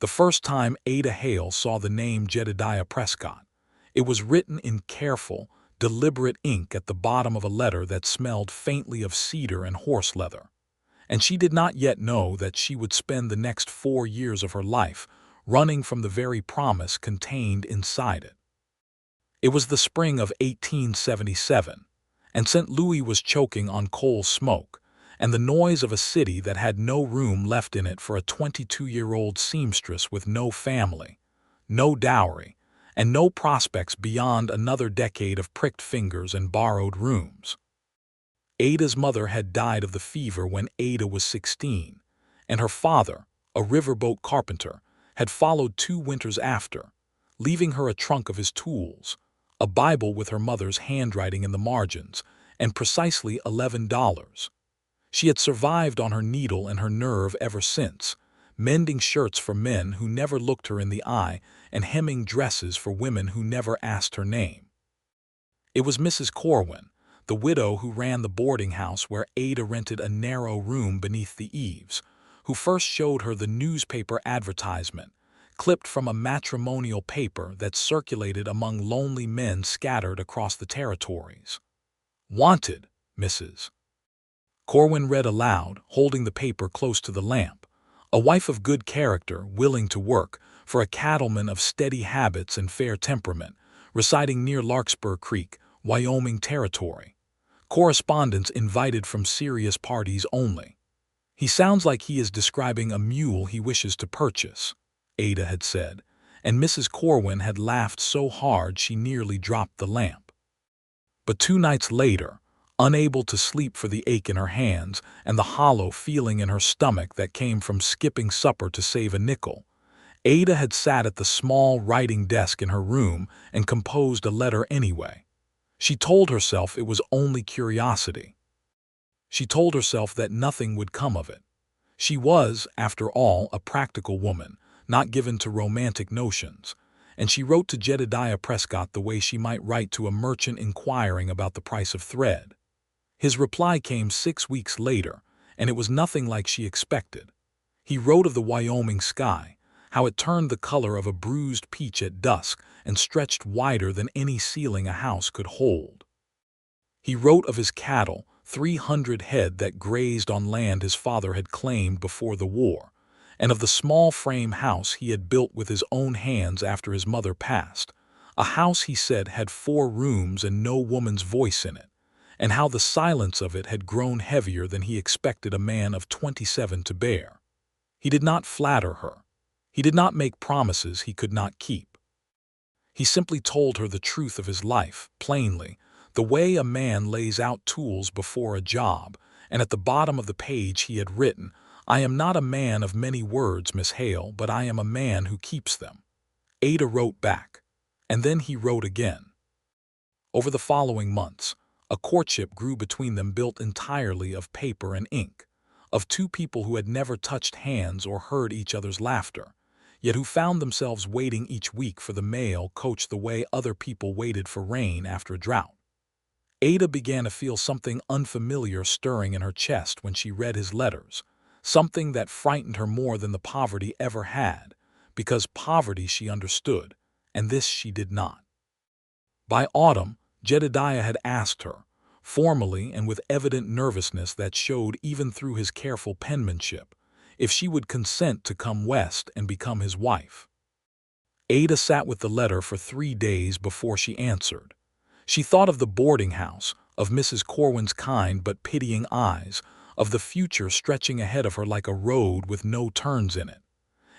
The first time Ada Hale saw the name Jedediah Prescott, it was written in careful, deliberate ink at the bottom of a letter that smelled faintly of cedar and horse leather. And she did not yet know that she would spend the next 4 years of her life running from the very promise contained inside it. It was the spring of 1877, and St. Louis was choking on coal smoke, and the noise of a city that had no room left in it for a 22-year-old seamstress with no family, no dowry, and no prospects beyond another decade of pricked fingers and borrowed rooms. Ada's mother had died of the fever when Ada was 16, and her father, a riverboat carpenter, had followed 2 winters after, leaving her a trunk of his tools, a Bible with her mother's handwriting in the margins, and precisely $11. She had survived on her needle and her nerve ever since, mending shirts for men who never looked her in the eye and hemming dresses for women who never asked her name. It was Mrs. Corwin, the widow who ran the boarding house where Ada rented a narrow room beneath the eaves, who first showed her the newspaper advertisement, clipped from a matrimonial paper that circulated among lonely men scattered across the territories. "Wanted, Mrs." Corwin read aloud, holding the paper close to the lamp. A wife of good character, willing to work, for a cattleman of steady habits and fair temperament, residing near Larkspur Creek, Wyoming territory. Correspondence invited from serious parties only. "He sounds like he is describing a mule he wishes to purchase," Ada had said, and Mrs. Corwin had laughed so hard she nearly dropped the lamp. But 2 nights later, unable to sleep for the ache in her hands and the hollow feeling in her stomach that came from skipping supper to save a nickel, Ada had sat at the small writing desk in her room and composed a letter anyway. She told herself it was only curiosity. She told herself that nothing would come of it. She was, after all, a practical woman, not given to romantic notions, and she wrote to Jedediah Prescott the way she might write to a merchant inquiring about the price of thread. His reply came 6 weeks later, and it was nothing like she expected. He wrote of the Wyoming sky, how it turned the color of a bruised peach at dusk and stretched wider than any ceiling a house could hold. He wrote of his cattle, 300 head that grazed on land his father had claimed before the war, and of the small frame house he had built with his own hands after his mother passed, a house he said had 4 rooms and no woman's voice in it, and how the silence of it had grown heavier than he expected a man of 27 to bear. He did not flatter her. He did not make promises he could not keep. He simply told her the truth of his life, plainly, the way a man lays out tools before a job, and at the bottom of the page he had written, "I am not a man of many words, Miss Hale, but I am a man who keeps them." Ada wrote back, and then he wrote again. Over the following months, a courtship grew between them built entirely of paper and ink, of 2 people who had never touched hands or heard each other's laughter, yet who found themselves waiting each week for the mail coach the way other people waited for rain after a drought. Ada began to feel something unfamiliar stirring in her chest when she read his letters, something that frightened her more than the poverty ever had, because poverty she understood, and this she did not. By autumn, Jedediah had asked her, formally and with evident nervousness that showed even through his careful penmanship, if she would consent to come west and become his wife. Ada sat with the letter for 3 days before she answered. She thought of the boarding house, of Mrs. Corwin's kind but pitying eyes, of the future stretching ahead of her like a road with no turns in it.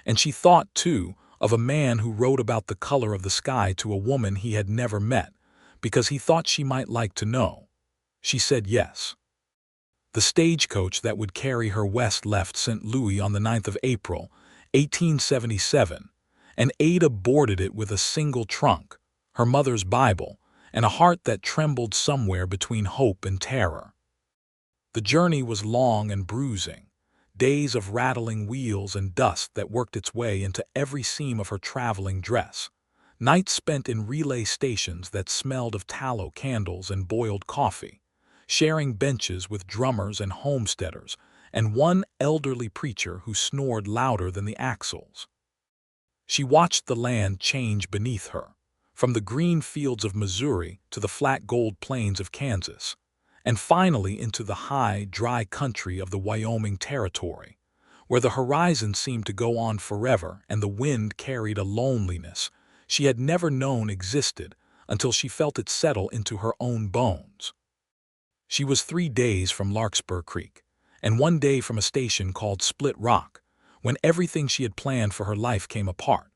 And she thought, too, of a man who wrote about the color of the sky to a woman he had never met, because he thought she might like to know. She said yes. The stagecoach that would carry her west left St. Louis on the 9th of April, 1877, and Ada boarded it with a single trunk, her mother's Bible, and a heart that trembled somewhere between hope and terror. The journey was long and bruising, days of rattling wheels and dust that worked its way into every seam of her traveling dress, nights spent in relay stations that smelled of tallow candles and boiled coffee, sharing benches with drummers and homesteaders, and one elderly preacher who snored louder than the axles. She watched the land change beneath her, from the green fields of Missouri to the flat gold plains of Kansas, and finally into the high, dry country of the Wyoming Territory, where the horizon seemed to go on forever and the wind carried a loneliness she had never known existed until she felt it settle into her own bones. She was 3 days from Larkspur Creek, and 1 day from a station called Split Rock, when everything she had planned for her life came apart.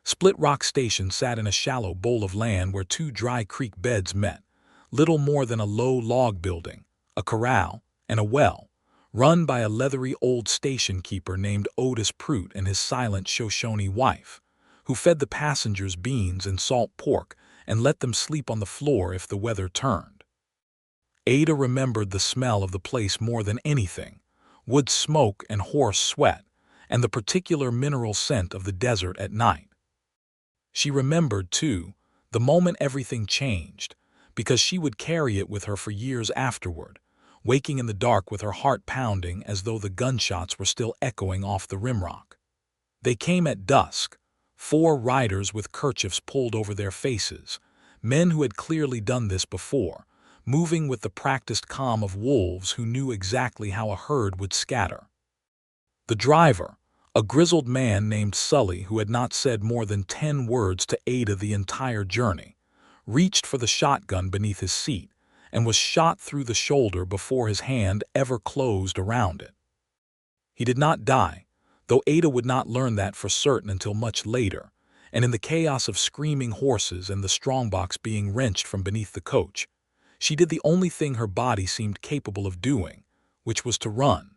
Split Rock Station sat in a shallow bowl of land where 2 dry creek beds met, little more than a low log building, a corral, and a well, run by a leathery old station keeper named Otis Prout and his silent Shoshone wife, who fed the passengers beans and salt pork and let them sleep on the floor if the weather turned. Ada remembered the smell of the place more than anything, wood smoke and horse sweat, and the particular mineral scent of the desert at night. She remembered, too, the moment everything changed, because she would carry it with her for years afterward, waking in the dark with her heart pounding as though the gunshots were still echoing off the rimrock. They came at dusk, 4 riders with kerchiefs pulled over their faces, men who had clearly done this before, moving with the practiced calm of wolves who knew exactly how a herd would scatter. The driver, a grizzled man named Sully who had not said more than 10 words to Ada the entire journey, reached for the shotgun beneath his seat and was shot through the shoulder before his hand ever closed around it. He did not die, though Ada would not learn that for certain until much later, and in the chaos of screaming horses and the strongbox being wrenched from beneath the coach, she did the only thing her body seemed capable of doing, which was to run.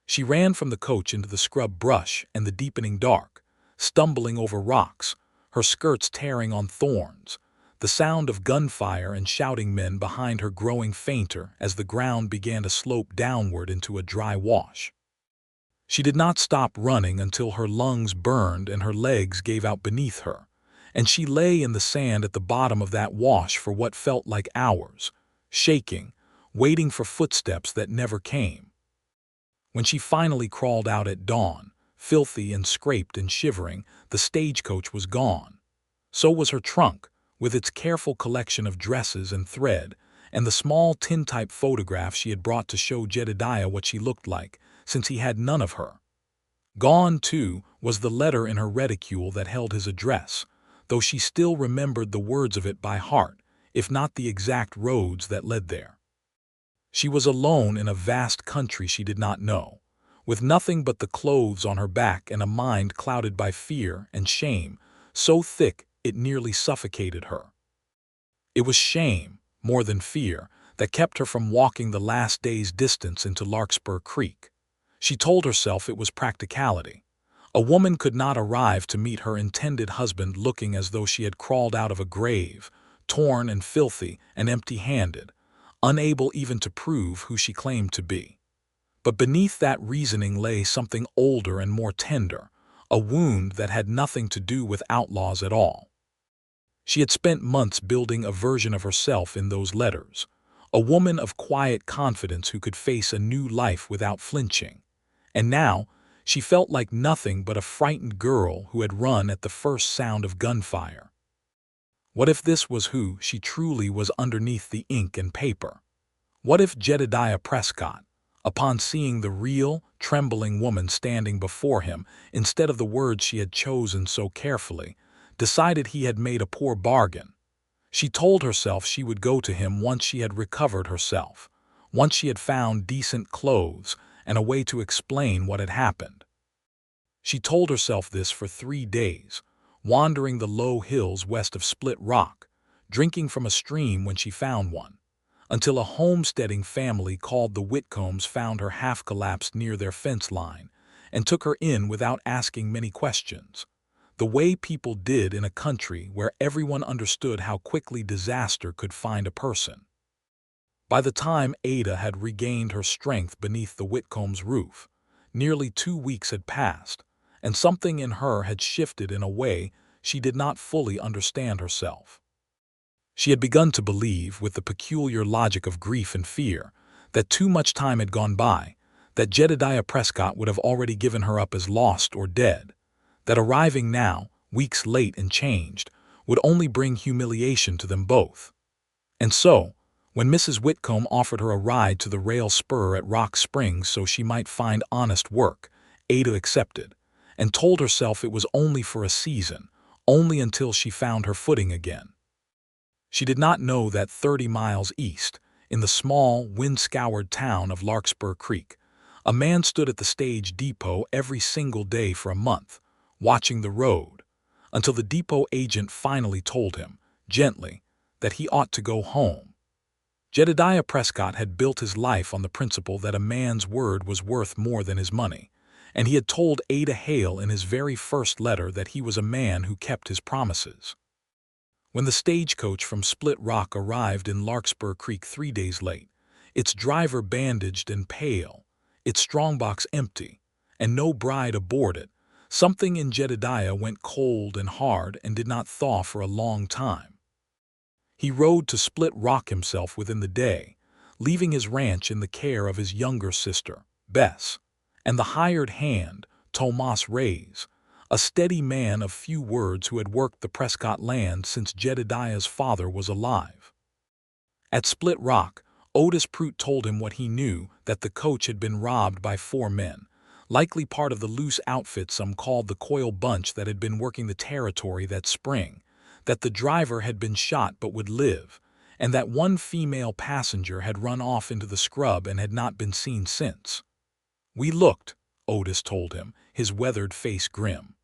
She ran from the coach into the scrub brush and the deepening dark, stumbling over rocks, her skirts tearing on thorns, the sound of gunfire and shouting men behind her growing fainter as the ground began to slope downward into a dry wash. She did not stop running until her lungs burned and her legs gave out beneath her, and she lay in the sand at the bottom of that wash for what felt like hours, shaking, waiting for footsteps that never came. When she finally crawled out at dawn, filthy and scraped and shivering, the stagecoach was gone. So was her trunk, with its careful collection of dresses and thread, and the small tintype photograph she had brought to show Jedediah what she looked like, since he had none of her. Gone, too, was the letter in her reticule that held his address, though she still remembered the words of it by heart, if not the exact roads that led there. She was alone in a vast country she did not know, with nothing but the clothes on her back and a mind clouded by fear and shame, so thick it nearly suffocated her. It was shame, more than fear, that kept her from walking the last day's distance into Larkspur Creek. She told herself it was practicality. A woman could not arrive to meet her intended husband looking as though she had crawled out of a grave, torn and filthy and empty-handed, unable even to prove who she claimed to be. But beneath that reasoning lay something older and more tender, a wound that had nothing to do with outlaws at all. She had spent months building a version of herself in those letters, a woman of quiet confidence who could face a new life without flinching. And now, she felt like nothing but a frightened girl who had run at the first sound of gunfire. What if this was who she truly was underneath the ink and paper? What if Jedediah Prescott, upon seeing the real, trembling woman standing before him instead of the words she had chosen so carefully, decided he had made a poor bargain? She told herself she would go to him once she had recovered herself, once she had found decent clothes and a way to explain what had happened. She told herself this for 3 days, wandering the low hills west of Split Rock, drinking from a stream when she found one, until a homesteading family called the Whitcombs found her half-collapsed near their fence line and took her in without asking many questions, the way people did in a country where everyone understood how quickly disaster could find a person. By the time Ada had regained her strength beneath the Whitcombs' roof, nearly 2 weeks had passed, and something in her had shifted in a way she did not fully understand herself. She had begun to believe, with the peculiar logic of grief and fear, that too much time had gone by, that Jedediah Prescott would have already given her up as lost or dead, that arriving now, weeks late and changed, would only bring humiliation to them both. And so, when Mrs. Whitcomb offered her a ride to the rail spur at Rock Springs so she might find honest work, Ada accepted, and told herself it was only for a season, only until she found her footing again. She did not know that 30 miles east, in the small, wind-scoured town of Larkspur Creek, a man stood at the stage depot every single day for a month, watching the road, until the depot agent finally told him, gently, that he ought to go home. Jedediah Prescott had built his life on the principle that a man's word was worth more than his money, and he had told Ada Hale in his very first letter that he was a man who kept his promises. When the stagecoach from Split Rock arrived in Larkspur Creek 3 days late, its driver bandaged and pale, its strongbox empty, and no bride aboard it, something in Jedediah went cold and hard and did not thaw for a long time. He rode to Split Rock himself within the day, leaving his ranch in the care of his younger sister, Bess, and the hired hand, Tomas Reyes, a steady man of few words who had worked the Prescott land since Jedediah's father was alive. At Split Rock, Otis Prout told him what he knew, that the coach had been robbed by 4 men, likely part of the loose outfit some called the Coil Bunch that had been working the territory that spring, that the driver had been shot but would live, and that one female passenger had run off into the scrub and had not been seen since. "We looked," Otis told him, his weathered face grim.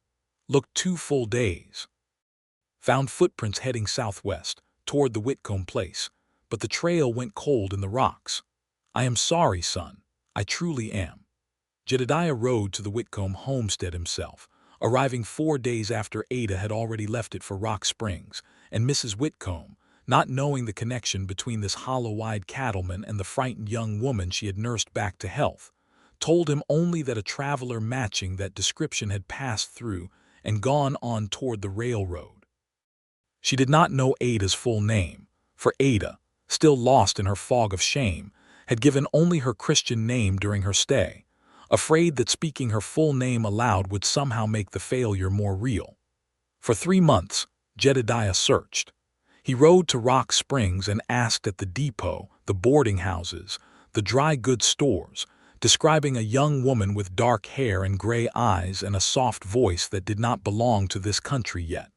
"Looked 2 full days. Found footprints heading southwest, toward the Whitcomb place, but the trail went cold in the rocks. I am sorry, son. I truly am." Jedediah rode to the Whitcomb homestead himself, arriving 4 days after Ada had already left it for Rock Springs, and Mrs. Whitcomb, not knowing the connection between this hollow-eyed cattleman and the frightened young woman she had nursed back to health, told him only that a traveler matching that description had passed through and gone on toward the railroad. She did not know Ada's full name, for Ada, still lost in her fog of shame, had given only her Christian name during her stay, afraid that speaking her full name aloud would somehow make the failure more real. For 3 months, Jedediah searched. He rode to Rock Springs and asked at the depot, the boarding houses, the dry goods stores, describing a young woman with dark hair and gray eyes and a soft voice that did not belong to this country yet.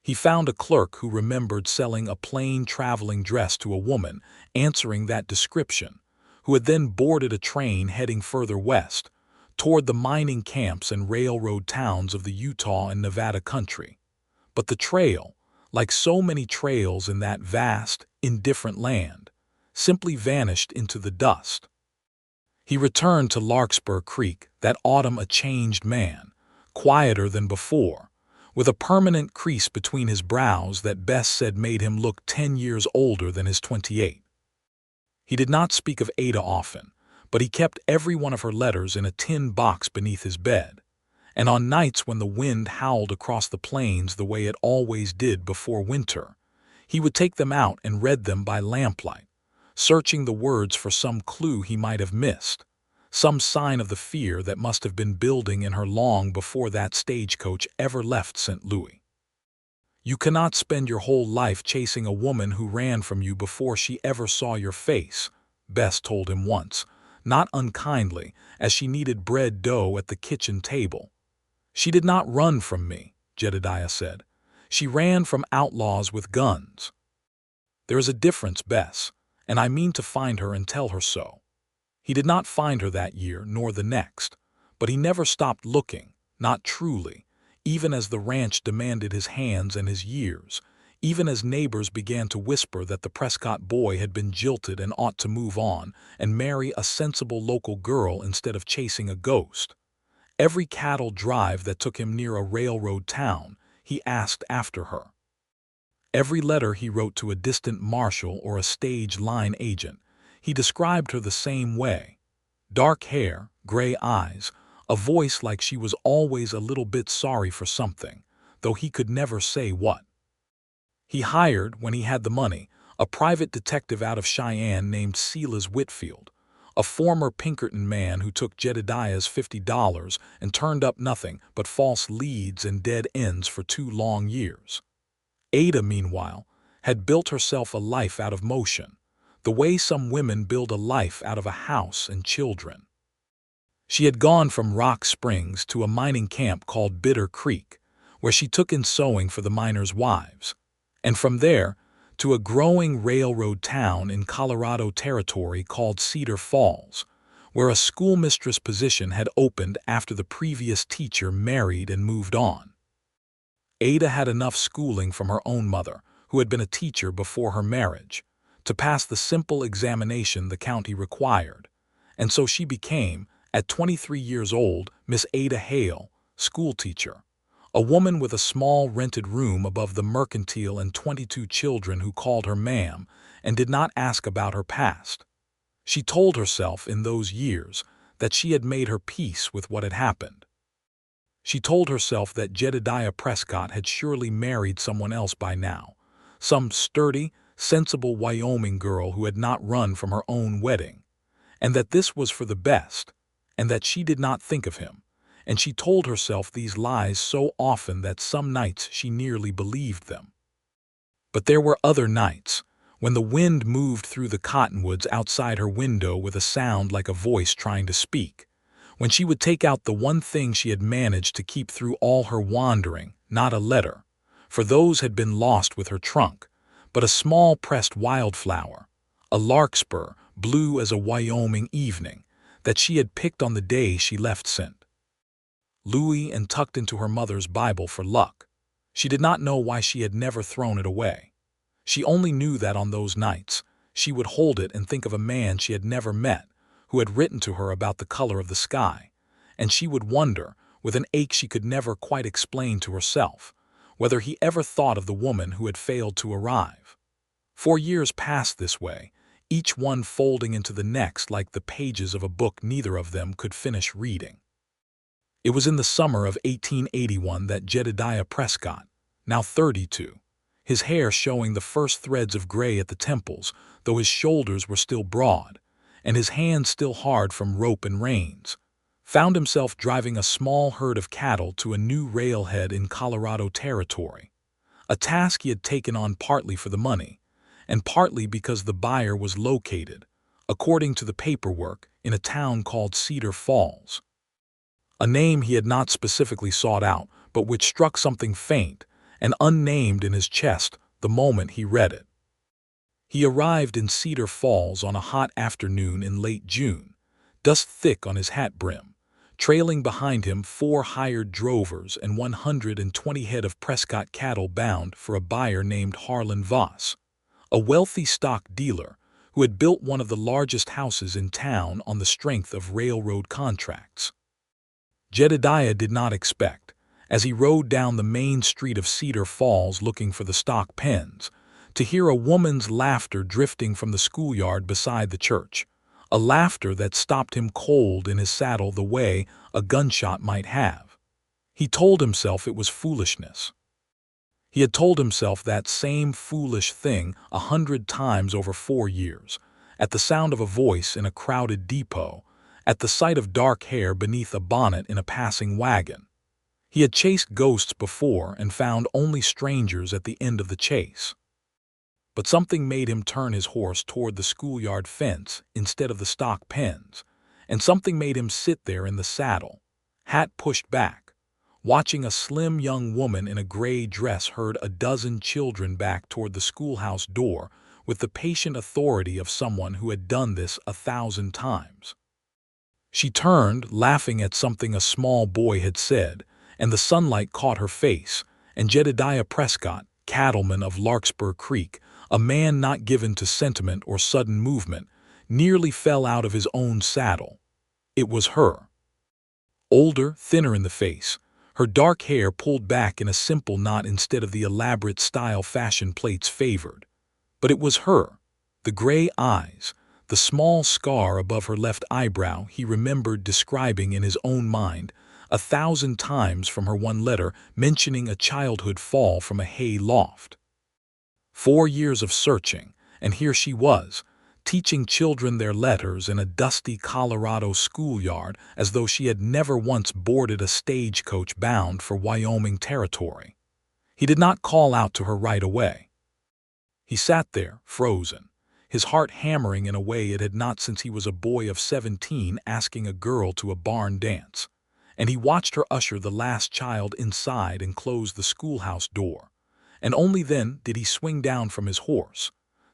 He found a clerk who remembered selling a plain traveling dress to a woman answering that description, who had then boarded a train heading further west, toward the mining camps and railroad towns of the Utah and Nevada country. But the trail, like so many trails in that vast, indifferent land, simply vanished into the dust. He returned to Larkspur Creek that autumn a changed man, quieter than before, with a permanent crease between his brows that Bess said made him look 10 years older than his 28. He did not speak of Ada often, but he kept every one of her letters in a tin box beneath his bed, and on nights when the wind howled across the plains the way it always did before winter, he would take them out and read them by lamplight, searching the words for some clue he might have missed, some sign of the fear that must have been building in her long before that stagecoach ever left St. Louis. "You cannot spend your whole life chasing a woman who ran from you before she ever saw your face," Bess told him once, not unkindly, as she kneaded bread dough at the kitchen table. "She did not run from me," Jedediah said. "She ran from outlaws with guns." "There is a difference, Bess, and I mean to find her and tell her so." He did not find her that year nor the next, but he never stopped looking, not truly, even as the ranch demanded his hands and his years, even as neighbors began to whisper that the Prescott boy had been jilted and ought to move on and marry a sensible local girl instead of chasing a ghost. Every cattle drive that took him near a railroad town, he asked after her. Every letter he wrote to a distant marshal or a stage line agent, he described her the same way. Dark hair, gray eyes, a voice like she was always a little bit sorry for something, though he could never say what. He hired, when he had the money, a private detective out of Cheyenne named Silas Whitfield, a former Pinkerton man who took Jedediah's $50 and turned up nothing but false leads and dead ends for 2 long years. Ada, meanwhile, had built herself a life out of motion, the way some women build a life out of a house and children. She had gone from Rock Springs to a mining camp called Bitter Creek, where she took in sewing for the miners' wives, and from there to a growing railroad town in Colorado Territory called Cedar Falls, where a schoolmistress position had opened after the previous teacher married and moved on. Ada had enough schooling from her own mother, who had been a teacher before her marriage, to pass the simple examination the county required, and so she became, at 23 years old, Miss Ada Hale, schoolteacher, a woman with a small rented room above the mercantile and 22 children who called her ma'am and did not ask about her past. She told herself in those years that she had made her peace with what had happened. She told herself that Jedediah Prescott had surely married someone else by now, some sturdy, sensible Wyoming girl who had not run from her own wedding, and that this was for the best, and that she did not think of him, and she told herself these lies so often that some nights she nearly believed them. But there were other nights, when the wind moved through the cottonwoods outside her window with a sound like a voice trying to speak, when she would take out the one thing she had managed to keep through all her wandering, not a letter, for those had been lost with her trunk, but a small pressed wildflower, a larkspur, blue as a Wyoming evening, that she had picked on the day she left St. Louis and tucked into her mother's Bible for luck. She did not know why she had never thrown it away. She only knew that on those nights she would hold it and think of a man she had never met, who had written to her about the color of the sky, and she would wonder, with an ache she could never quite explain to herself, whether he ever thought of the woman who had failed to arrive. 4 years passed this way, each one folding into the next like the pages of a book neither of them could finish reading. It was in the summer of 1881 that Jedediah Prescott, now 32, his hair showing the first threads of gray at the temples, though his shoulders were still broad, and his hands still hard from rope and reins, found himself driving a small herd of cattle to a new railhead in Colorado Territory, a task he had taken on partly for the money, and partly because the buyer was located, according to the paperwork, in a town called Cedar Falls. A name he had not specifically sought out, but which struck something faint and unnamed in his chest the moment he read it. He arrived in Cedar Falls on a hot afternoon in late June, dust thick on his hat brim, trailing behind him 4 hired drovers and 120 head of Prescott cattle bound for a buyer named Harlan Voss, a wealthy stock dealer who had built one of the largest houses in town on the strength of railroad contracts. Jedediah did not expect, as he rode down the main street of Cedar Falls looking for the stock pens, to hear a woman's laughter drifting from the schoolyard beside the church, a laughter that stopped him cold in his saddle the way a gunshot might have. He told himself it was foolishness. He had told himself that same foolish thing 100 times over 4 years, at the sound of a voice in a crowded depot, at the sight of dark hair beneath a bonnet in a passing wagon. He had chased ghosts before and found only strangers at the end of the chase. But something made him turn his horse toward the schoolyard fence instead of the stock pens, and something made him sit there in the saddle, hat pushed back, watching a slim young woman in a gray dress herd a dozen children back toward the schoolhouse door with the patient authority of someone who had done this 1,000 times. She turned, laughing at something a small boy had said, and the sunlight caught her face, and Jedediah Prescott, cattleman of Larkspur Creek, a man not given to sentiment or sudden movement, nearly fell out of his own saddle. It was her. Older, thinner in the face, her dark hair pulled back in a simple knot instead of the elaborate style fashion plates favored. But it was her. The gray eyes, the small scar above her left eyebrow he remembered describing in his own mind 1,000 times from her one letter mentioning a childhood fall from a hay loft. 4 years of searching, and here she was, teaching children their letters in a dusty Colorado schoolyard as though she had never once boarded a stagecoach bound for Wyoming territory. He did not call out to her right away. He sat there, frozen, his heart hammering in a way it had not since he was a boy of 17 asking a girl to a barn dance, and he watched her usher the last child inside and close the schoolhouse door, and only then did he swing down from his horse,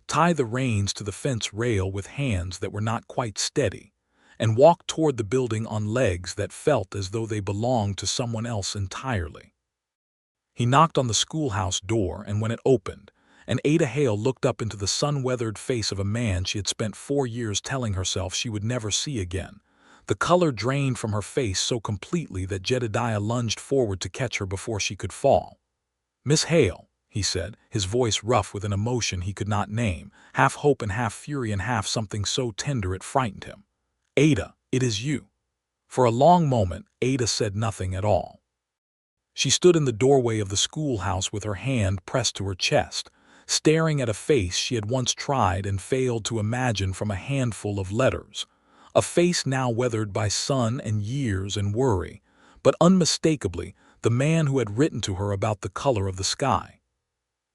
tie the reins to the fence rail with hands that were not quite steady, and walk toward the building on legs that felt as though they belonged to someone else entirely. He knocked on the schoolhouse door, and when it opened, and Ada Hale looked up into the sun-weathered face of a man she had spent 4 years telling herself she would never see again, the color drained from her face so completely that Jedediah lunged forward to catch her before she could fall. "Miss Hale," he said, his voice rough with an emotion he could not name, half hope and half fury and half something so tender it frightened him. "Ada, it is you." For a long moment, Ada said nothing at all. She stood in the doorway of the schoolhouse with her hand pressed to her chest, staring at a face she had once tried and failed to imagine from a handful of letters, a face now weathered by sun and years and worry, but unmistakably the man who had written to her about the color of the sky.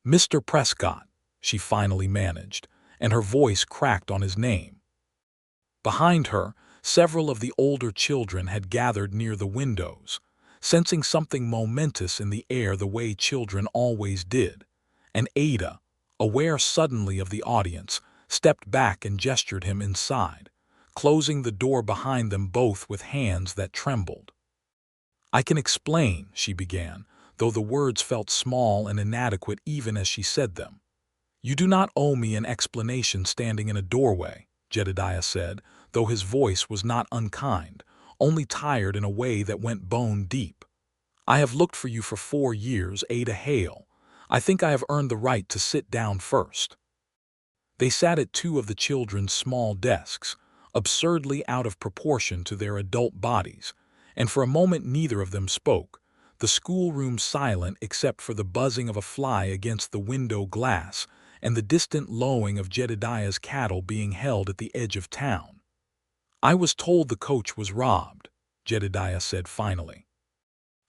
"Mr. Prescott," she finally managed, and her voice cracked on his name. Behind her, several of the older children had gathered near the windows, sensing something momentous in the air the way children always did, and Ada, aware suddenly of the audience, stepped back and gestured him inside, closing the door behind them both with hands that trembled. "I can explain," she began, though the words felt small and inadequate even as she said them. "You do not owe me an explanation standing in a doorway," Jedediah said, though his voice was not unkind, only tired in a way that went bone deep. "I have looked for you for 4 years, Ada Hale. I think I have earned the right to sit down first." They sat at 2 of the children's small desks, absurdly out of proportion to their adult bodies, and for a moment neither of them spoke, the schoolroom silent except for the buzzing of a fly against the window glass and the distant lowing of Jedediah's cattle being held at the edge of town. "I was told the coach was robbed," Jedediah said finally.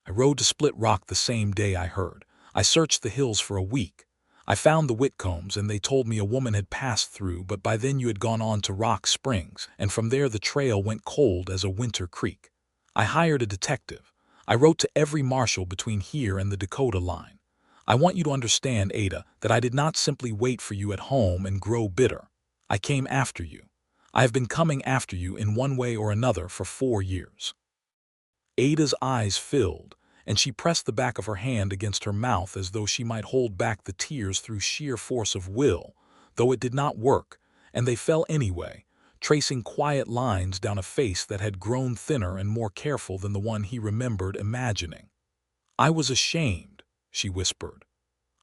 "I rode to Split Rock the same day I heard. I searched the hills for a week. I found the Whitcombs, and they told me a woman had passed through, but by then you had gone on to Rock Springs, and from there the trail went cold as a winter creek. I hired a detective. I wrote to every marshal between here and the Dakota line. I want you to understand, Ada, that I did not simply wait for you at home and grow bitter. I came after you. I have been coming after you in one way or another for 4 years. Ada's eyes filled, and she pressed the back of her hand against her mouth as though she might hold back the tears through sheer force of will, though it did not work, and they fell anyway, tracing quiet lines down a face that had grown thinner and more careful than the one he remembered imagining. "I was ashamed," she whispered.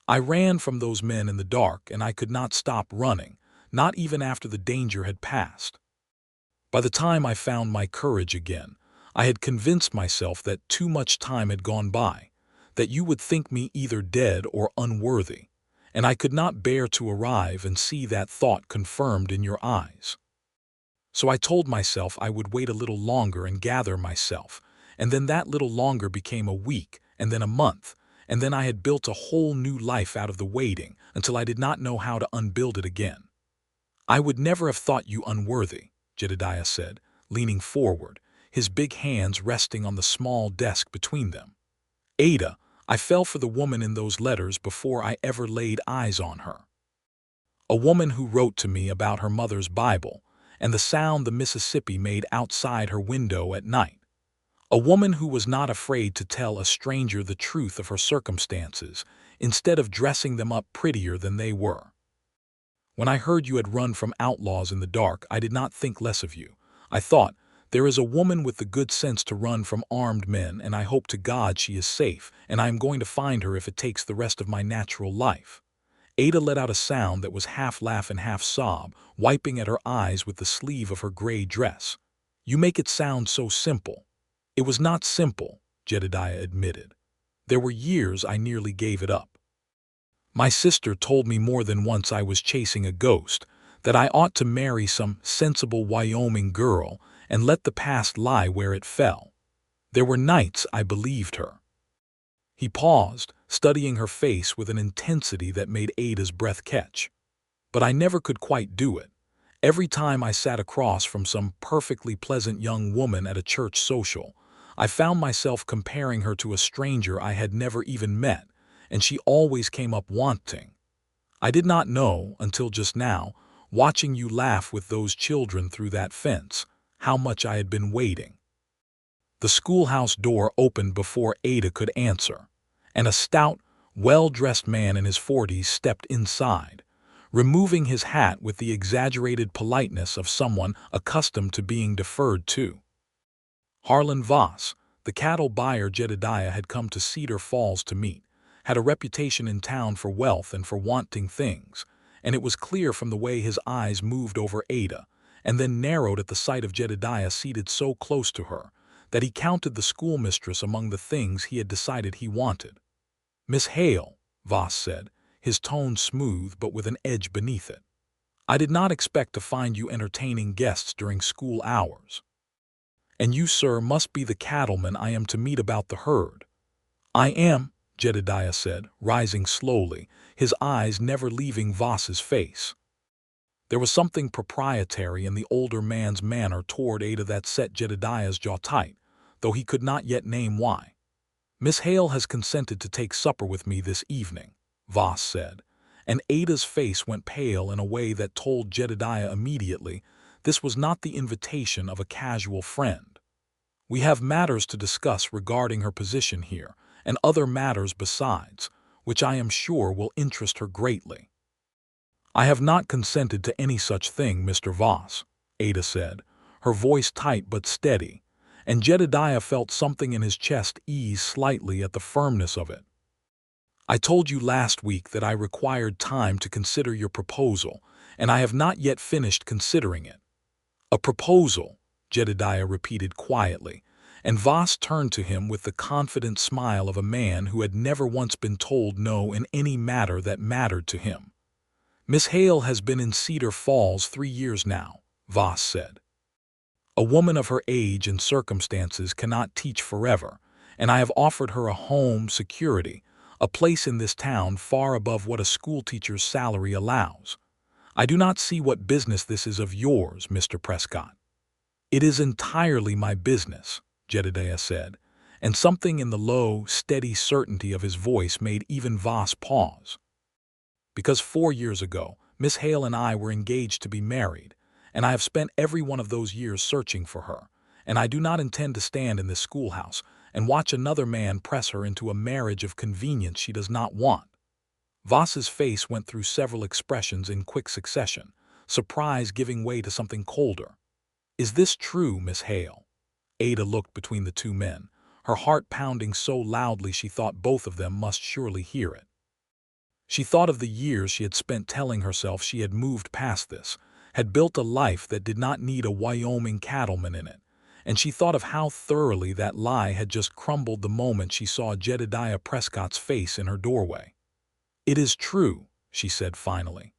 "I ran from those men in the dark, and I could not stop running, not even after the danger had passed. By the time I found my courage again, I had convinced myself that too much time had gone by, that you would think me either dead or unworthy, and I could not bear to arrive and see that thought confirmed in your eyes. So I told myself I would wait a little longer and gather myself, and then that little longer became a week, and then a month, and then I had built a whole new life out of the waiting until I did not know how to unbuild it again." "I would never have thought you unworthy," Jedediah said, leaning forward, his big hands resting on the small desk between them. "Ada, I fell for the woman in those letters before I ever laid eyes on her. A woman who wrote to me about her mother's Bible and the sound the Mississippi made outside her window at night. A woman who was not afraid to tell a stranger the truth of her circumstances instead of dressing them up prettier than they were. When I heard you had run from outlaws in the dark, I did not think less of you. I thought, there is a woman with the good sense to run from armed men, and I hope to God she is safe, and I am going to find her if it takes the rest of my natural life." Ada let out a sound that was half laugh and half sob, wiping at her eyes with the sleeve of her gray dress. "You make it sound so simple." "It was not simple," Jedediah admitted. "There were years I nearly gave it up. My sister told me more than once I was chasing a ghost, that I ought to marry some sensible Wyoming girl and let the past lie where it fell. There were nights I believed her." He paused, studying her face with an intensity that made Ada's breath catch. "But I never could quite do it. Every time I sat across from some perfectly pleasant young woman at a church social, I found myself comparing her to a stranger I had never even met, and she always came up wanting. I did not know, until just now, watching you laugh with those children through that fence, how much I had been waiting." The schoolhouse door opened before Ada could answer, and a stout, well-dressed man in his 40s stepped inside, removing his hat with the exaggerated politeness of someone accustomed to being deferred to. Harlan Voss, the cattle buyer Jedediah had come to Cedar Falls to meet, had a reputation in town for wealth and for wanting things, and it was clear from the way his eyes moved over Ada, and then narrowed at the sight of Jedediah seated so close to her, that he counted the schoolmistress among the things he had decided he wanted. "Miss Hale," Voss said, his tone smooth but with an edge beneath it, "I did not expect to find you entertaining guests during school hours. And you, sir, must be the cattleman I am to meet about the herd." "I am," Jedediah said, rising slowly, his eyes never leaving Voss's face. There was something proprietary in the older man's manner toward Ada that set Jedediah's jaw tight, though he could not yet name why. "Miss Hale has consented to take supper with me this evening," Voss said, and Ada's face went pale in a way that told Jedediah immediately this was not the invitation of a casual friend. "We have matters to discuss regarding her position here, and other matters besides, which I am sure will interest her greatly." "I have not consented to any such thing, Mr. Voss," Ada said, her voice tight but steady, and Jedediah felt something in his chest ease slightly at the firmness of it. "I told you last week that I required time to consider your proposal, and I have not yet finished considering it." "A proposal," Jedediah repeated quietly, and Voss turned to him with the confident smile of a man who had never once been told no in any matter that mattered to him. "Miss Hale has been in Cedar Falls 3 years now," Voss said. "A woman of her age and circumstances cannot teach forever, and I have offered her a home, security, a place in this town far above what a schoolteacher's salary allows. I do not see what business this is of yours, Mr. Prescott." "It is entirely my business," Jedediah said, and something in the low, steady certainty of his voice made even Voss pause. "Because 4 years ago, Miss Hale and I were engaged to be married, and I have spent every one of those years searching for her, and I do not intend to stand in this schoolhouse and watch another man press her into a marriage of convenience she does not want." Voss's face went through several expressions in quick succession, surprise giving way to something colder. "Is this true, Miss Hale?" Ada looked between the two men, her heart pounding so loudly she thought both of them must surely hear it. She thought of the years she had spent telling herself she had moved past this, had built a life that did not need a Wyoming cattleman in it, and she thought of how thoroughly that lie had just crumbled the moment she saw Jedediah Prescott's face in her doorway. "It is true," she said finally.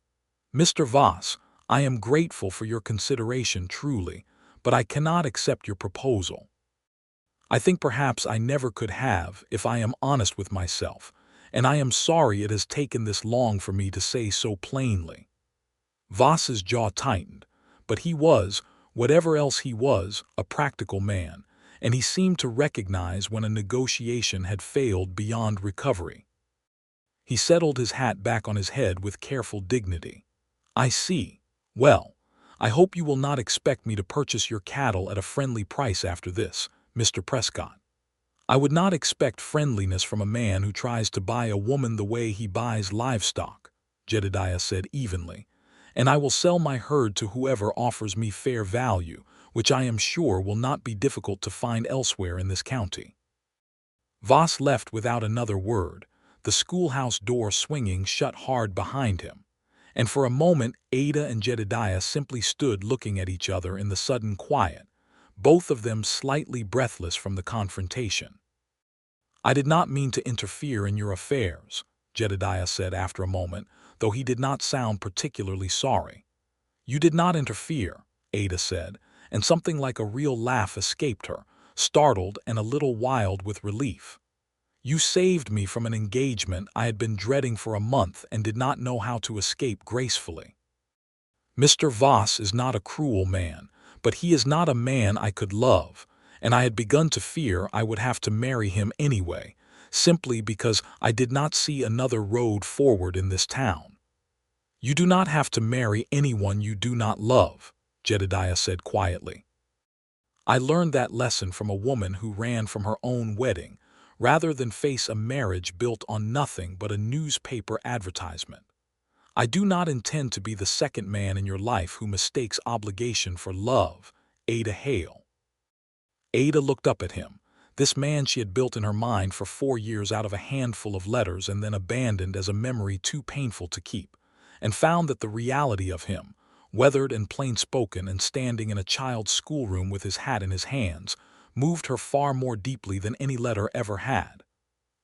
"Mr. Voss, I am grateful for your consideration truly, but I cannot accept your proposal. I think perhaps I never could have, if I am honest with myself, and I am sorry it has taken this long for me to say so plainly." Voss's jaw tightened, but he was, whatever else he was, a practical man, and he seemed to recognize when a negotiation had failed beyond recovery. He settled his hat back on his head with careful dignity. "I see. Well, I hope you will not expect me to purchase your cattle at a friendly price after this, Mr. Prescott." "I would not expect friendliness from a man who tries to buy a woman the way he buys livestock," Jedediah said evenly, "and I will sell my herd to whoever offers me fair value, which I am sure will not be difficult to find elsewhere in this county." Voss left without another word, the schoolhouse door swinging shut hard behind him, and for a moment Ada and Jedediah simply stood looking at each other in the sudden quiet, both of them slightly breathless from the confrontation. "I did not mean to interfere in your affairs," Jedediah said after a moment, though he did not sound particularly sorry. "You did not interfere," Ada said, and something like a real laugh escaped her, startled and a little wild with relief. "You saved me from an engagement I had been dreading for a month and did not know how to escape gracefully. Mr. Voss is not a cruel man, but he is not a man I could love, and I had begun to fear I would have to marry him anyway, simply because I did not see another road forward in this town." "You do not have to marry anyone you do not love," Jedediah said quietly. "I learned that lesson from a woman who ran from her own wedding, rather than face a marriage built on nothing but a newspaper advertisement. I do not intend to be the second man in your life who mistakes obligation for love, Ada Hale." Ada looked up at him, this man she had built in her mind for 4 years out of a handful of letters and then abandoned as a memory too painful to keep, and found that the reality of him, weathered and plain-spoken and standing in a child's schoolroom with his hat in his hands, moved her far more deeply than any letter ever had.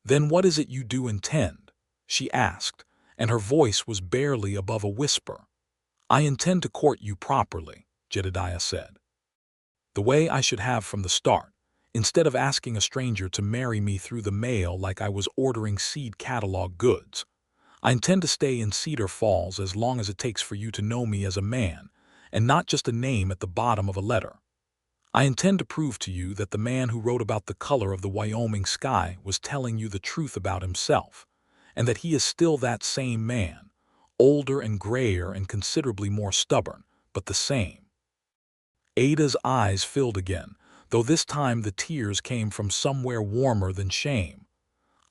"Then what is it you do intend?" she asked, and her voice was barely above a whisper. "I intend to court you properly," Jedediah said. "The way I should have from the start, instead of asking a stranger to marry me through the mail like I was ordering seed catalog goods. I intend to stay in Cedar Falls as long as it takes for you to know me as a man, and not just a name at the bottom of a letter. I intend to prove to you that the man who wrote about the color of the Wyoming sky was telling you the truth about himself, and that he is still that same man, older and grayer and considerably more stubborn, but the same." Ada's eyes filled again, though this time the tears came from somewhere warmer than shame.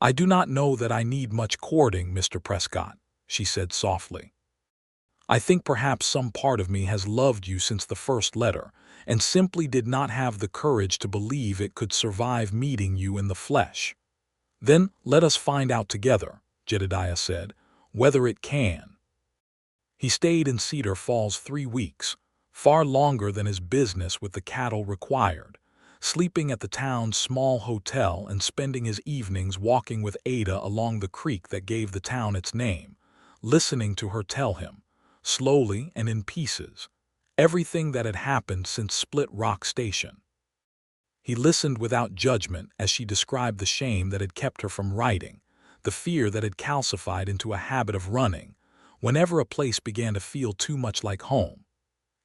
"I do not know that I need much courting, Mr. Prescott," she said softly. "I think perhaps some part of me has loved you since the first letter, and simply did not have the courage to believe it could survive meeting you in the flesh." "Then let us find out together," Jedediah said, "whether it can." He stayed in Cedar Falls 3 weeks, far longer than his business with the cattle required, sleeping at the town's small hotel and spending his evenings walking with Ada along the creek that gave the town its name, listening to her tell him, slowly and in pieces, everything that had happened since Split Rock Station. He listened without judgment as she described the shame that had kept her from writing, the fear that had calcified into a habit of running, whenever a place began to feel too much like home.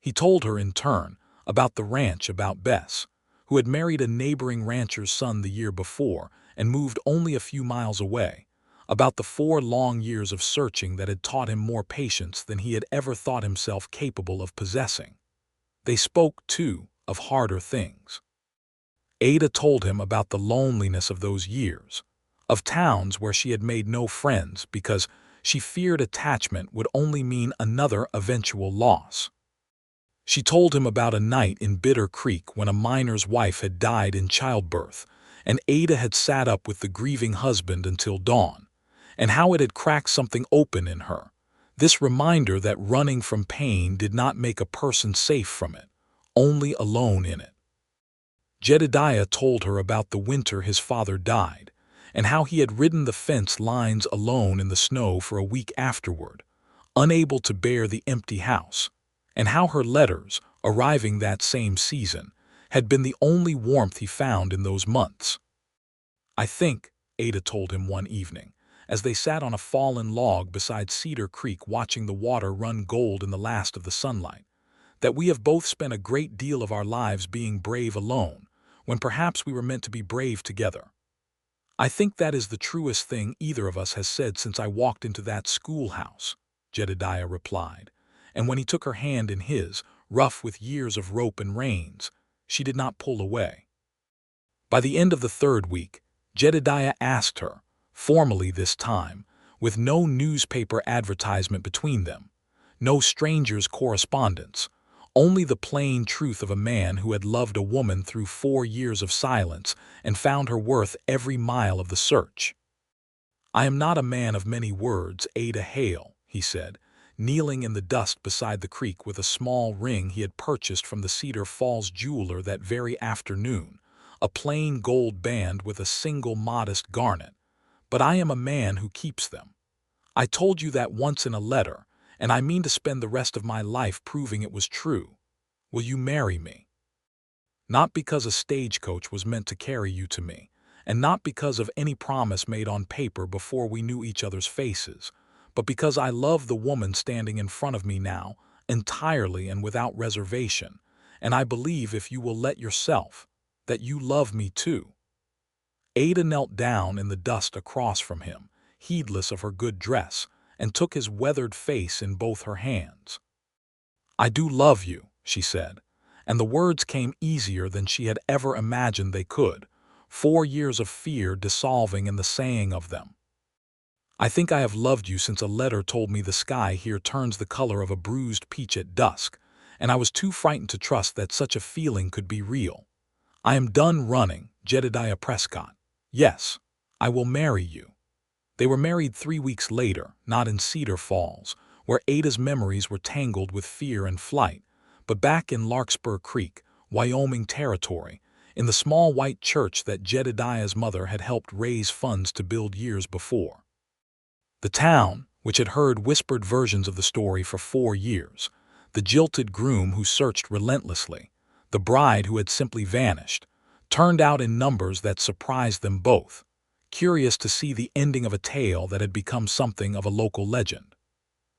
He told her, in turn, about the ranch, about Bess, who had married a neighboring rancher's son the year before and moved only a few miles away, about the 4 long years of searching that had taught him more patience than he had ever thought himself capable of possessing. They spoke, too, of harder things. Ada told him about the loneliness of those years, of towns where she had made no friends because she feared attachment would only mean another eventual loss. She told him about a night in Bitter Creek when a miner's wife had died in childbirth, and Ada had sat up with the grieving husband until dawn, and how it had cracked something open in her, this reminder that running from pain did not make a person safe from it, only alone in it. Jedediah told her about the winter his father died, and how he had ridden the fence lines alone in the snow for a week afterward, unable to bear the empty house, and how her letters, arriving that same season, had been the only warmth he found in those months. "I think," Ada told him one evening, as they sat on a fallen log beside Cedar Creek watching the water run gold in the last of the sunlight, "that we have both spent a great deal of our lives being brave alone, when perhaps we were meant to be brave together. I think that is the truest thing either of us has said since I walked into that schoolhouse," Jedediah replied, and when he took her hand in his, rough with years of rope and reins, she did not pull away. By the end of the 3rd week, Jedediah asked her, formally this time, with no newspaper advertisement between them, no stranger's correspondence, only the plain truth of a man who had loved a woman through 4 years of silence and found her worth every mile of the search. "I am not a man of many words, Ada Hale," he said, kneeling in the dust beside the creek with a small ring he had purchased from the Cedar Falls jeweler that very afternoon, a plain gold band with a single modest garnet, "but I am a man who keeps them. I told you that once in a letter, and I mean to spend the rest of my life proving it was true. Will you marry me? Not because a stagecoach was meant to carry you to me, and not because of any promise made on paper before we knew each other's faces, but because I love the woman standing in front of me now, entirely and without reservation, and I believe if you will let yourself, that you love me too. Ada knelt down in the dust across from him, heedless of her good dress, and took his weathered face in both her hands. "I do love you," she said, and the words came easier than she had ever imagined they could, 4 years of fear dissolving in the saying of them. "I think I have loved you since a letter told me the sky here turns the color of a bruised peach at dusk, and I was too frightened to trust that such a feeling could be real. I am done running, Jedediah Prescott. Yes, I will marry you." They were married 3 weeks later, not in Cedar Falls, where Ada's memories were tangled with fear and flight, but back in Larkspur Creek, Wyoming territory, in the small white church that Jedediah's mother had helped raise funds to build years before. The town, which had heard whispered versions of the story for 4 years, the jilted groom who searched relentlessly, the bride who had simply vanished, turned out in numbers that surprised them both, curious to see the ending of a tale that had become something of a local legend.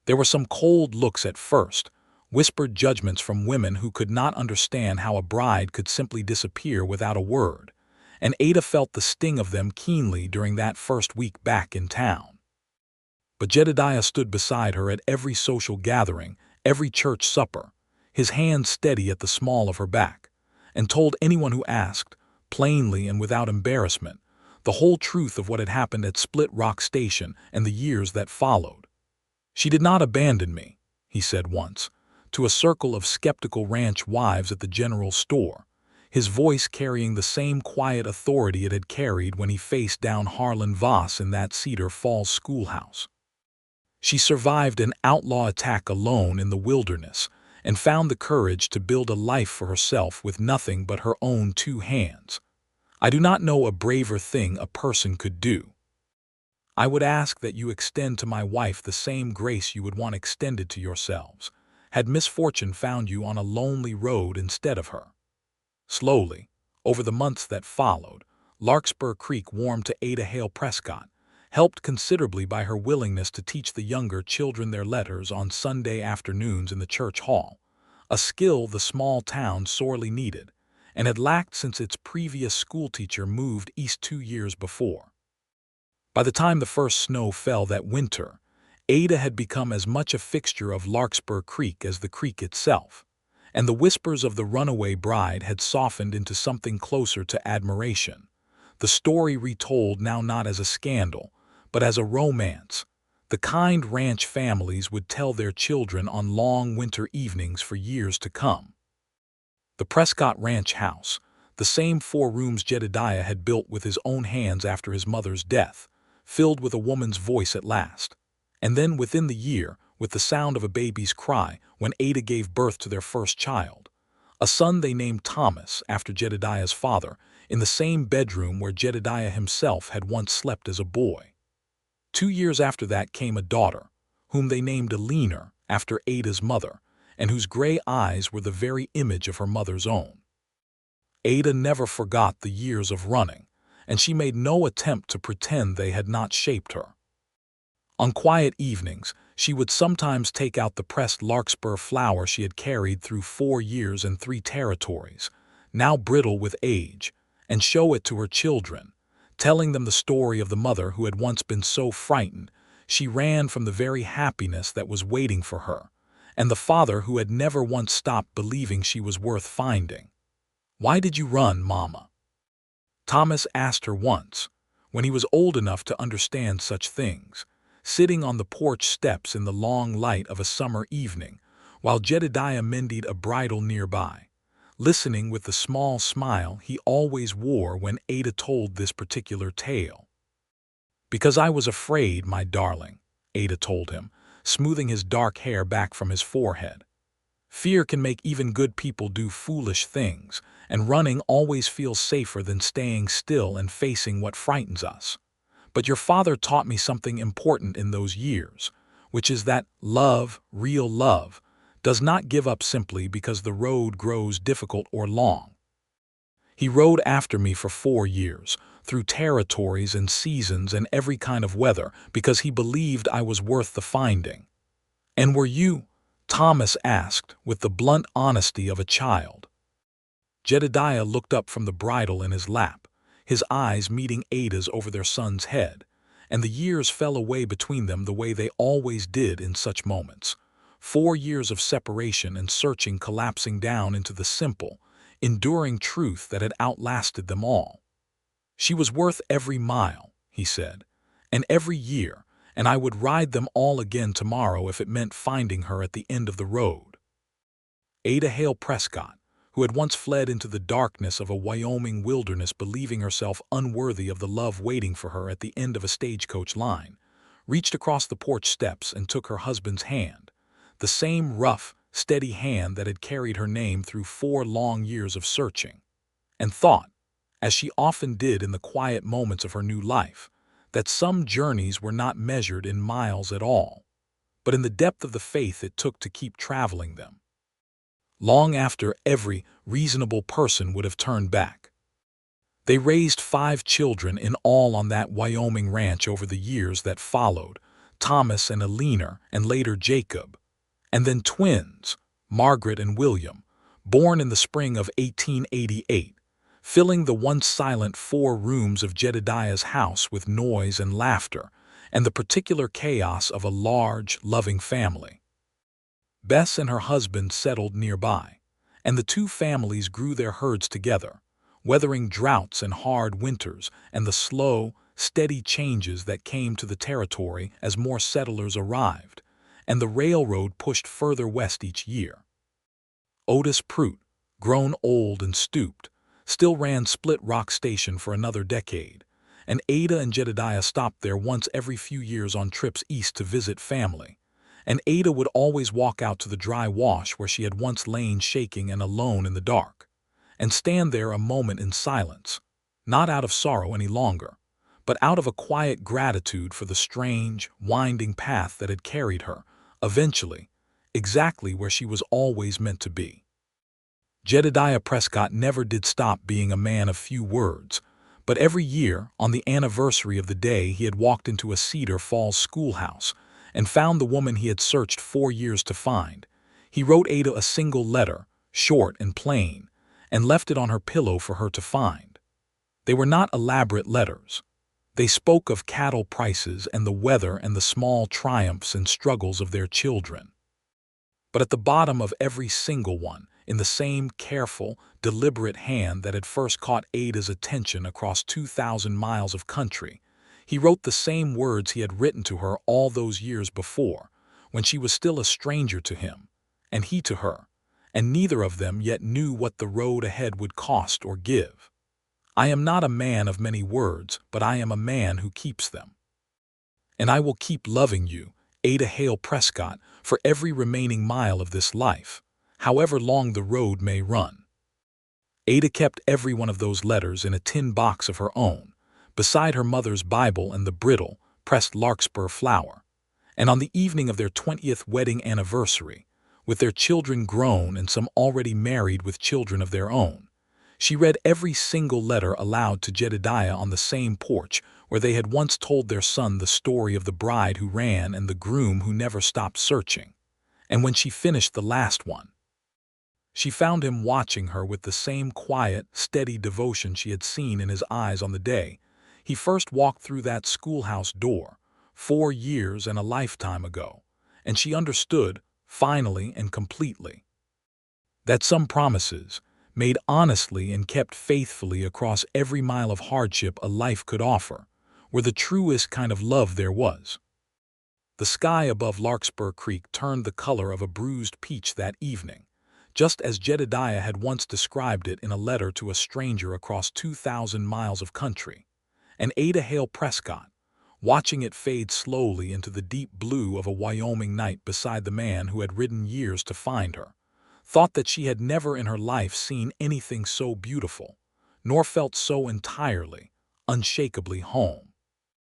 There were some cold looks at first, whispered judgments from women who could not understand how a bride could simply disappear without a word, and Ada felt the sting of them keenly during that first week back in town. But Jedediah stood beside her at every social gathering, every church supper, his hand steady at the small of her back, and told anyone who asked, plainly and without embarrassment, the whole truth of what had happened at Split Rock Station and the years that followed. "She did not abandon me," he said once, to a circle of skeptical ranch wives at the general store, his voice carrying the same quiet authority it had carried when he faced down Harlan Voss in that Cedar Falls schoolhouse. "She survived an outlaw attack alone in the wilderness and found the courage to build a life for herself with nothing but her own 2 hands. I do not know a braver thing a person could do. I would ask that you extend to my wife the same grace you would want extended to yourselves, had misfortune found you on a lonely road instead of her." Slowly, over the months that followed, Larkspur Creek warmed to Ada Hale Prescott, helped considerably by her willingness to teach the younger children their letters on Sunday afternoons in the church hall, a skill the small town sorely needed, and had lacked since its previous schoolteacher moved east 2 years before. By the time the first snow fell that winter, Ada had become as much a fixture of Larkspur Creek as the creek itself, and the whispers of the runaway bride had softened into something closer to admiration, the story retold now not as a scandal, but as a romance, the kind ranch families would tell their children on long winter evenings for years to come. The Prescott Ranch house, the same 4 rooms Jedediah had built with his own hands after his mother's death, filled with a woman's voice at last. And then within the year, with the sound of a baby's cry when Ada gave birth to their first child, a son they named Thomas after Jedediah's father, in the same bedroom where Jedediah himself had once slept as a boy. 2 years after that came a daughter, whom they named Alina after Ada's mother, and whose gray eyes were the very image of her mother's own. Ada never forgot the years of running, and she made no attempt to pretend they had not shaped her. On quiet evenings, she would sometimes take out the pressed larkspur flower she had carried through 4 years and 3 territories, now brittle with age, and show it to her children, telling them the story of the mother who had once been so frightened she ran from the very happiness that was waiting for her, and the father who had never once stopped believing she was worth finding. "Why did you run, Mama?" Thomas asked her once, when he was old enough to understand such things, sitting on the porch steps in the long light of a summer evening, while Jedediah mended a bridle nearby, listening with the small smile he always wore when Ada told this particular tale. "Because I was afraid, my darling," Ada told him, smoothing his dark hair back from his forehead. "Fear can make even good people do foolish things, and running always feels safer than staying still and facing what frightens us. But your father taught me something important in those years. which is that love, real love, does not give up simply because the road grows difficult or long. He rode after me for 4 years, through territories and seasons and every kind of weather, because he believed I was worth the finding. "And were you?" Thomas asked, with the blunt honesty of a child. Jedediah looked up from the bridle in his lap, his eyes meeting Ada's over their son's head, and the years fell away between them the way they always did in such moments. 4 years of separation and searching collapsing down into the simple, enduring truth that had outlasted them all. "She was worth every mile," he said, "and every year, and I would ride them all again tomorrow if it meant finding her at the end of the road." Ada Hale Prescott, who had once fled into the darkness of a Wyoming wilderness believing herself unworthy of the love waiting for her at the end of a stagecoach line, reached across the porch steps and took her husband's hand, the same rough, steady hand that had carried her name through 4 long years of searching, and thought, as she often did in the quiet moments of her new life, that some journeys were not measured in miles at all, but in the depth of the faith it took to keep traveling them, long after every reasonable person would have turned back. They raised 5 children in all on that Wyoming ranch over the years that followed, Thomas and Eleanor and later Jacob, and then twins, Margaret and William, born in the spring of 1888, filling the once silent 4 rooms of Jedediah's house with noise and laughter and the particular chaos of a large, loving family. Bess and her husband settled nearby, and the 2 families grew their herds together, weathering droughts and hard winters and the slow, steady changes that came to the territory as more settlers arrived, and the railroad pushed further west each year. Otis Prout, grown old and stooped, still ran Split Rock Station for another decade, and Ada and Jedediah stopped there once every few years on trips east to visit family, and Ada would always walk out to the dry wash where she had once lain shaking and alone in the dark, and stand there a moment in silence, not out of sorrow any longer, but out of a quiet gratitude for the strange, winding path that had carried her, eventually, exactly where she was always meant to be. Jedediah Prescott never did stop being a man of few words, but every year, on the anniversary of the day he had walked into a Cedar Falls schoolhouse and found the woman he had searched 4 years to find, he wrote Ada a single letter, short and plain, and left it on her pillow for her to find. They were not elaborate letters. They spoke of cattle prices and the weather and the small triumphs and struggles of their children. But at the bottom of every single one, in the same careful, deliberate hand that had first caught Ada's attention across 2,000 miles of country, he wrote the same words he had written to her all those years before, when she was still a stranger to him, and he to her, and neither of them yet knew what the road ahead would cost or give. "I am not a man of many words, but I am a man who keeps them. And I will keep loving you, Ada Hale Prescott, for every remaining mile of this life, however long the road may run." Ada kept every one of those letters in a tin box of her own, beside her mother's Bible and the brittle, pressed larkspur flower, and on the evening of their 20th wedding anniversary, with their children grown and some already married with children of their own, she read every single letter aloud to Jedediah on the same porch where they had once told their son the story of the bride who ran and the groom who never stopped searching. And when she finished the last one, she found him watching her with the same quiet, steady devotion she had seen in his eyes on the day he first walked through that schoolhouse door, 4 years and a lifetime ago, and she understood, finally and completely, that some promises, made honestly and kept faithfully across every mile of hardship a life could offer, were the truest kind of love there was. The sky above Larkspur Creek turned the color of a bruised peach that evening, just as Jedediah had once described it in a letter to a stranger across 2,000 miles of country, and Ada Hale Prescott, watching it fade slowly into the deep blue of a Wyoming night beside the man who had ridden years to find her, thought that she had never in her life seen anything so beautiful, nor felt so entirely, unshakably home.